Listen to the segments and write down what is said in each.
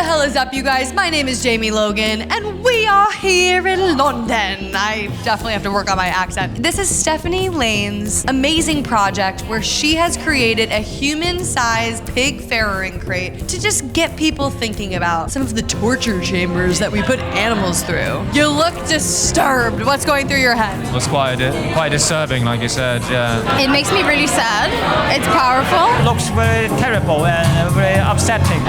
the hell is up, you guys? My name is Jamie Logan, and we are here in London. I definitely have to work on my accent. This is Stephanie Lane's amazing project where she has created a human-sized pig farrowing crate to just get people thinking about some of the torture chambers that we put animals through. You look disturbed. What's going through your head? It was quite disturbing, like you said, yeah. It makes me really sad. It's powerful. Looks very terrible and very upsetting.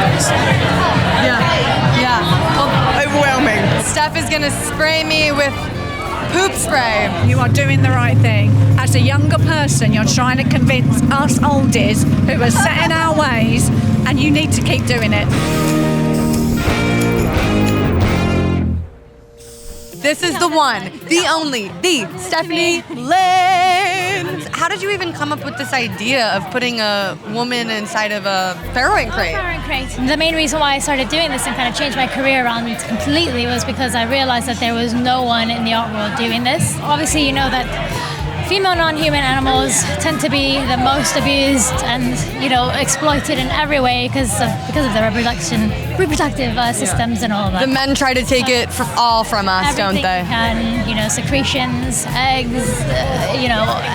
Yeah. Well, Overwhelming. Steph is gonna spray me with poop spray. You are doing the right thing. As a younger person, you're trying to convince us oldies who are set in our ways, and you need to keep doing it. This is the one, the only, the Stephanie Lane. How did you even come up with this idea of putting a woman inside of a farrowing crate? Farrowing crate. The main reason why I started doing this and kind of changed my career around completely was because I realized that there was no one in the art world doing this. Obviously, you know that female non-human animals tend to be the most abused and, exploited in every way because of their reproductive systems and all of that. The men try to take it all from us, don't they? And, secretions, eggs,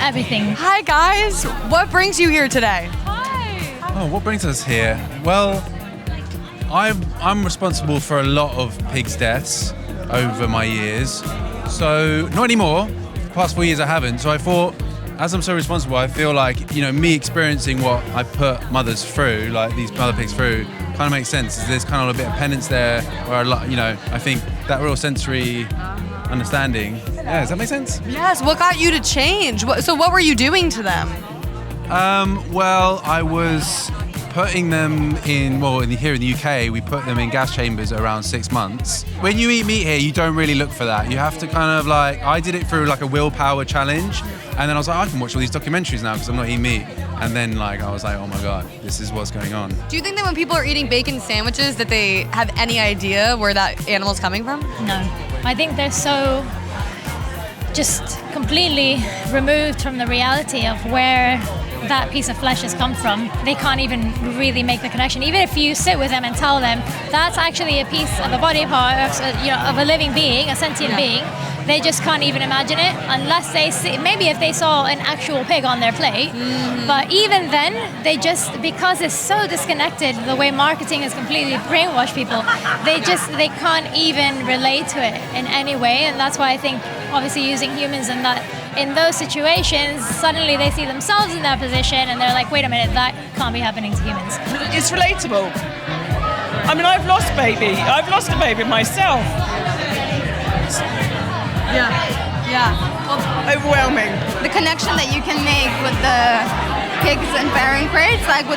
everything. Hi guys, what brings you here today? Oh, what brings us here? Well, I'm responsible for a lot of pigs' deaths over my years. So, not anymore. The past 4 years I haven't. So I thought, as I'm so responsible, I feel like, me experiencing what I put mothers through, like these mother pigs through, kind of makes sense. There's kind of a bit of penance there, where I think that real sensory understanding. Yeah, does that make sense? Yes, what got you to change? So what were you doing to them? Well, I was putting them here in the UK, we put them in gas chambers around 6 months. When you eat meat here, you don't really look for that. You have to kind of I did it through like a willpower challenge, and then I was like, I can watch all these documentaries now because I'm not eating meat. And then I was like, oh my God, this is what's going on. Do you think that when people are eating bacon sandwiches that they have any idea where that animal's coming from? No. I think they're so just completely removed from the reality of where that piece of flesh has come from. They can't even really make the connection. Even if you sit with them and tell them that's actually a piece of a body part of a living being, a sentient being, they just can't even imagine it unless they see, maybe if they saw an actual pig on their plate. But even then, because it's so disconnected, the way marketing has completely brainwashed people, they can't even relate to it in any way. And that's why I think obviously using humans in those situations, suddenly they see themselves in that position and they're like, wait a minute, that can't be happening to humans. It's relatable. I mean, I've lost a baby myself. Yeah. Well, Overwhelming. The connection that you can make with the pigs and farrowing crates, like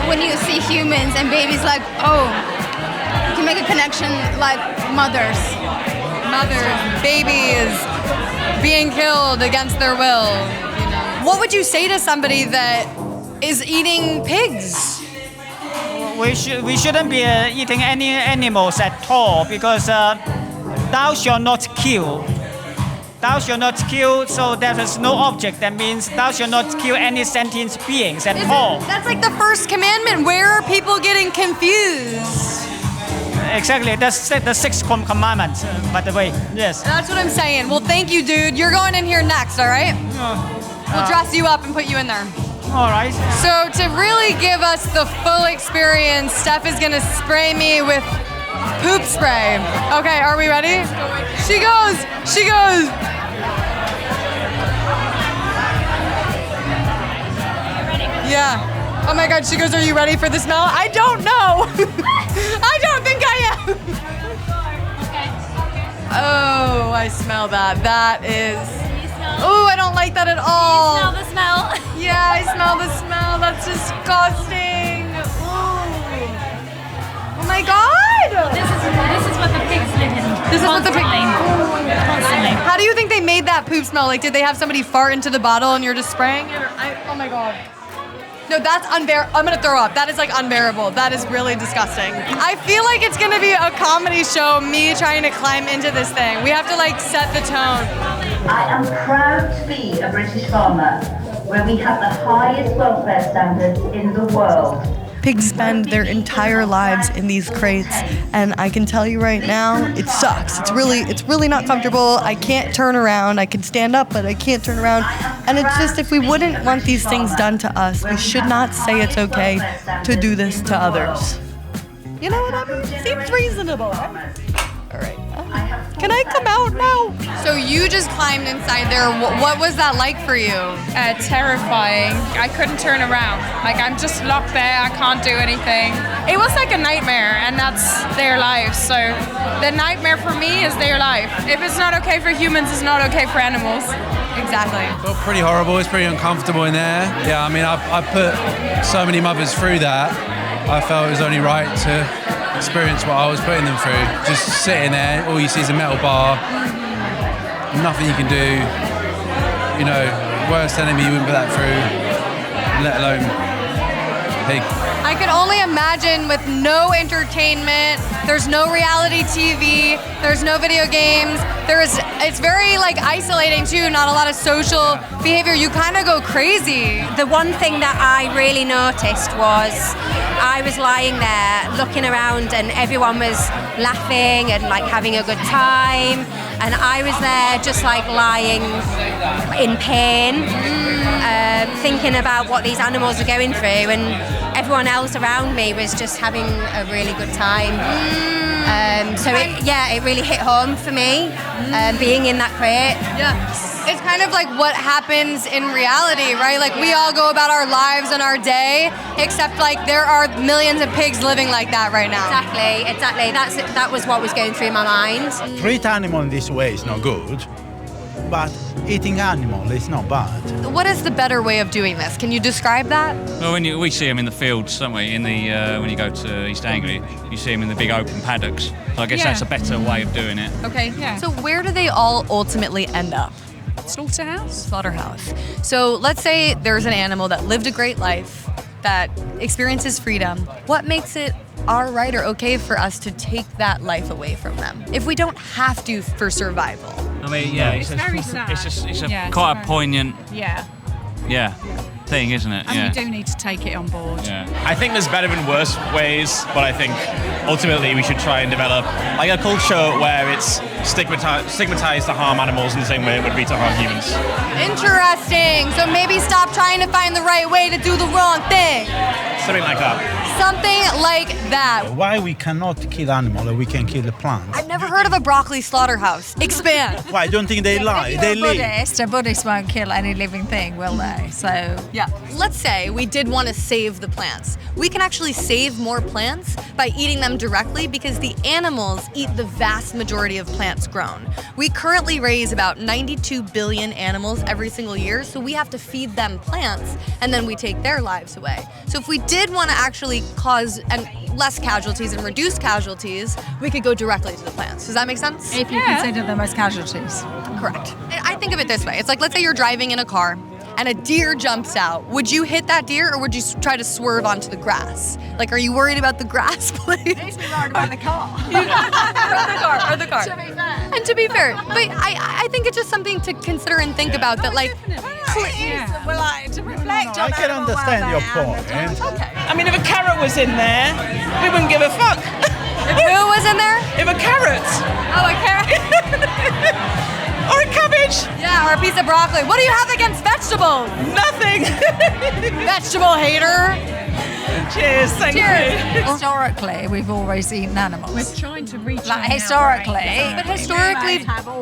when you see humans and babies, like, oh, you can make a connection like mothers, babies being killed against their will. What would you say to somebody that is eating pigs? We shouldn't be eating any animals at all because thou shalt not kill. Thou shalt not kill, so there is no object. That means thou shalt not kill any sentient beings at all. That's like the first commandment. Where are people getting confused? Exactly, that's the sixth commandment, by the way. Yes. That's what I'm saying. Well, thank you, dude. You're going in here next, all right? We'll dress you up and put you in there. All right. So to really give us the full experience, Steph is gonna spray me with poop spray. Okay, are we ready? She goes. Yeah. Oh my God, she goes, are you ready for the smell? I don't know. I don't think I am. Oh, I smell that. That is... Oh, I don't like that at all. You smell the smell? Yeah, I smell the smell. That's disgusting. Oh my God. This is what the pigs live in. This is what the pigs... Constantly. How do you think they made that poop smell? Like, did they have somebody fart into the bottle and you're just spraying it? Oh my God. No, that's unbearable. I'm gonna throw up. That is like unbearable. That is really disgusting. I feel like it's gonna be a comedy show, me trying to climb into this thing. We have to like set the tone. I am proud to be a British farmer where we have the highest welfare standards in the world. Pigs spend their entire lives in these crates, and I can tell you right now, it sucks. It's really not comfortable. I can't turn around. I can stand up, but I can't turn around. And it's just, if we wouldn't want these things done to us, we should not say it's okay to do this to others. You know what I mean? Seems reasonable, right? All right. Can I come out now? So you just climbed inside there. What was that like for you? Terrifying. I couldn't turn around. Like, I'm just locked there. I can't do anything. It was like a nightmare, and that's their life. So the nightmare for me is their life. If it's not okay for humans, it's not okay for animals. Exactly. It felt pretty horrible. It's pretty uncomfortable in there. Yeah, I mean, I put so many mothers through that. I felt it was only right to experience what I was putting them through. Just sitting there, all you see is a metal bar. Nothing you can do. You know, worst enemy you wouldn't put that through, let alone pig. I can only imagine with no entertainment, there's no reality TV, there's no video games, it's very like isolating too, not a lot of social behavior. You kind of go crazy. The one thing that I really noticed was I was lying there looking around and everyone was laughing and like having a good time, and I was there just like lying in pain, thinking about what these animals are going through, and everyone else around me was just having a really good time. It really hit home for me, being in that crate. Yeah. It's kind of like what happens in reality, right? Like, we all go about our lives and our day, except like there are millions of pigs living like that right now. Exactly. That was what was going through my mind. Treat animal in this way is not good, but eating animal is not bad. What is the better way of doing this? Can you describe that? Well, we see them in the fields, don't we? When you go to East Anglia, you see them in the big open paddocks. So I guess that's a better way of doing it. Okay. Yeah. So where do they all ultimately end up? Slaughterhouse. So let's say there's an animal that lived a great life, that experiences freedom. What makes it all right or okay for us to take that life away from them if we don't have to for survival? I mean, yeah, it's very sad. It's quite a poignant thing, isn't it? And we do need to take it on board. Yeah. I think there's better and worse ways, but I think ultimately we should try and develop like a culture where it's stigmatized to harm animals in the same way it would be to harm humans. Interesting. So maybe stop trying to find the right way to do the wrong thing. Something like that. Something like that. Why we cannot kill animal and we can kill the plants? I've never heard of a broccoli slaughterhouse. Expand. Why? I don't think they lie. They live. A Buddhist won't kill any living thing, will they? So yeah. Let's say we did want to save the plants. We can actually save more plants by eating them directly because the animals eat the vast majority of plants grown. We currently raise about 92 billion animals every single year, so we have to feed them plants and then we take their lives away. So if we did want to actually cause less casualties and reduce casualties, we could go directly to the plants. Does that make sense? if you consider them as casualties. Correct. I think of it this way. It's like, let's say you're driving in a car and a deer jumps out. Would you hit that deer or would you try to swerve onto the grass? Like, are you worried about the grass, please? Makes me worried about the car. or the car. To be fair. And to be fair, but I think it's just something to consider and think about that, like, We're like to reflect on I can understand your point. okay. I mean, if a carrot was in there, we wouldn't give a fuck. If who was in there? If a carrot. Oh, a carrot. Or a cabbage. Yeah, or a piece of broccoli. What do you have against vegetables? Nothing. Vegetable hater. Cheers, thank you. Historically, we've always eaten animals. We're trying to reach But historically,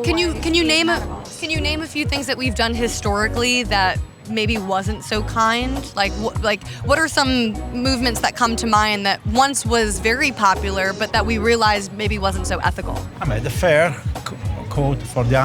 can you name a few things that we've done historically that maybe wasn't so kind? Like what are some movements that come to mind that once was very popular, but that we realized maybe wasn't so ethical? I mean, the fair coat from the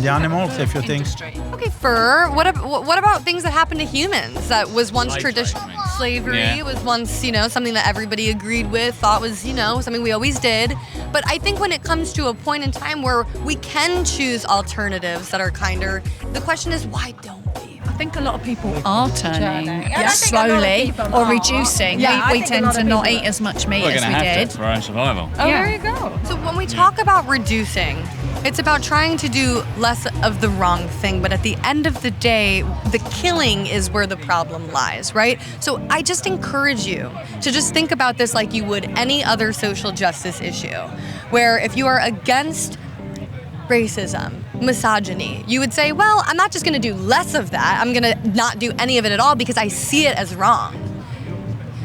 animals, if you think. Okay, fur. What about things that happened to humans that was once traditional? Slavery was once, something that everybody agreed with, thought was, something we always did. But I think when it comes to a point in time where we can choose alternatives that are kinder, the question is, why don't we? I think a lot of people are turning slowly or reducing. We tend to not eat as much meat as we did. For our own survival. Oh, there you go. So when we talk about reducing, It's about trying to do less of the wrong thing, but at the end of the day, the killing is where the problem lies, right? So I just encourage you to just think about this like you would any other social justice issue, where if you are against racism, misogyny, you would say, well, I'm not just gonna do less of that, I'm gonna not do any of it at all because I see it as wrong.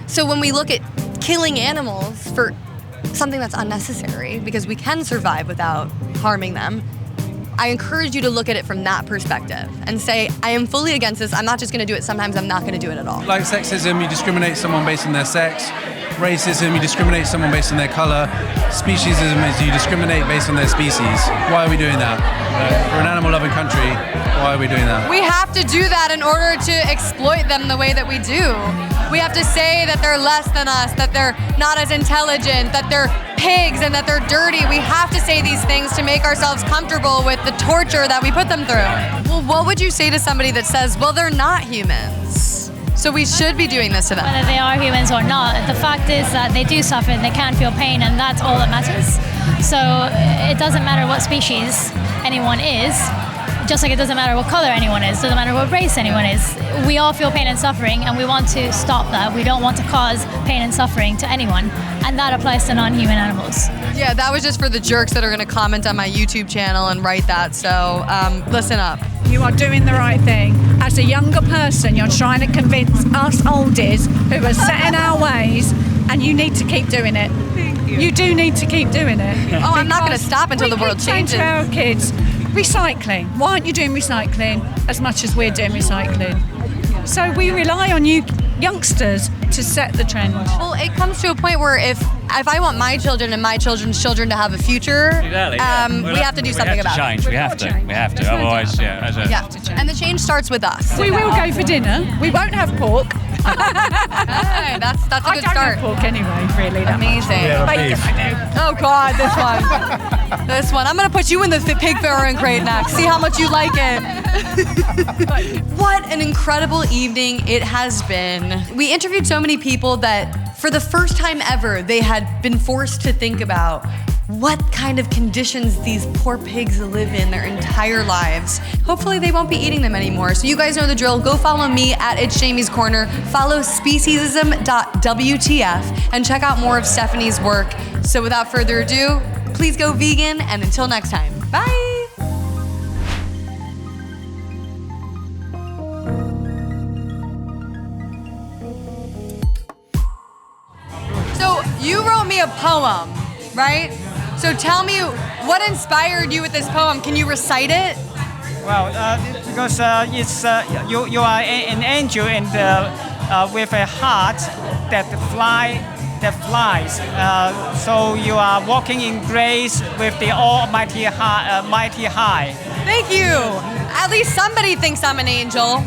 So when we look at killing animals for something that's unnecessary, because we can survive without harming them, I encourage you to look at it from that perspective and say, I am fully against this, I'm not just gonna do it sometimes, I'm not gonna do it at all. Like sexism, you discriminate someone based on their sex. Racism, you discriminate someone based on their color. Speciesism is you discriminate based on their species. Why are we doing that? We're an animal-loving country. Why are we doing that? We have to do that in order to exploit them the way that we do. We have to say that they're less than us, that they're not as intelligent, that they're pigs and that they're dirty. We have to say these things to make ourselves comfortable with the torture that we put them through. Well, what would you say to somebody that says, well, they're not humans, so we should be doing this to them? Whether they are humans or not, the fact is that they do suffer and they can feel pain, and that's all that matters. So it doesn't matter what species anyone is, just like it doesn't matter what color anyone is, doesn't matter what race anyone is. We all feel pain and suffering, and we want to stop that. We don't want to cause pain and suffering to anyone, and that applies to non-human animals. Yeah, that was just for the jerks that are gonna comment on my YouTube channel and write that, so listen up. You are doing the right thing. As a younger person, you're trying to convince us oldies who are set in our ways, and you need to keep doing it. You do need to keep doing it. Oh, I'm not gonna stop until the world changes. To our kids, recycling. Why aren't you doing recycling as much as we're doing recycling? So we rely on you youngsters to set the trend. Well, it comes to a point where if I want my children and my children's children to have a future, Exactly, yeah. we have to do something about change. it. We have to. Otherwise, Yeah, and the change starts with us. We will go for dinner. We won't have pork. Hey, that's a good I don't start. have pork anyway, really. Amazing. Bacon, I do. Oh God, this one. This one. I'm gonna put you in the pig farrowing crate next. See how much you like it. What an incredible evening it has been. We interviewed so many people that for the first time ever, they had been forced to think about what kind of conditions these poor pigs live in their entire lives. Hopefully they won't be eating them anymore. So you guys know the drill. Go follow me at It's Jamie's Corner. Follow Speciesism.WTF and check out more of Stephanie's work. So without further ado, please go vegan, and until next time, bye. So you wrote me a poem, right? So tell me, what inspired you with this poem? Can you recite it? Well, because it's you are an angel and with a heart that flies. So you are walking in grace with the Almighty High. Thank you. At least somebody thinks I'm an angel.